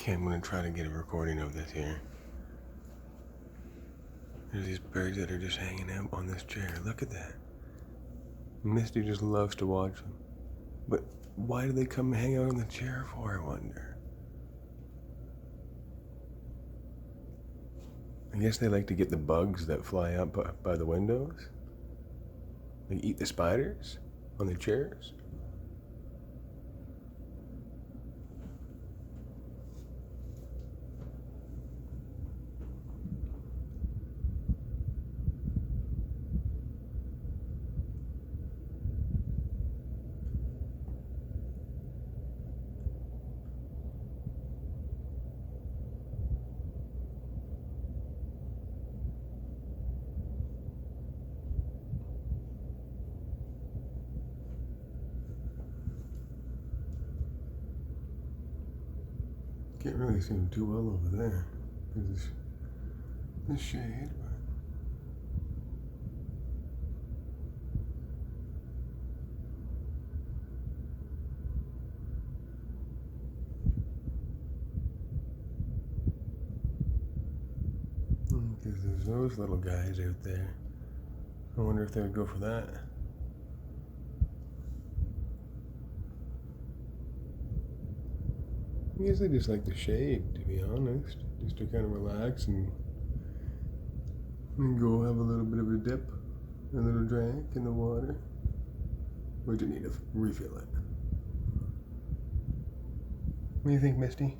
Okay, I'm gonna try to get a recording of this here. There's these birds that are just hanging out on this chair. Look at that. Misty just loves to watch them. But why do they come hang out on the chair for, I wonder? I guess they like to get the bugs that fly up by the windows. They eat the spiders on the chairs. Can't really see them too well over there because the shade. Because there's those little guys out there. I wonder if they would go for that. I guess they just like the shade, to be honest. Just to kind of relax and go have a little bit of a dip, a little drink in the water. We do need to refill it. What do you think, Misty?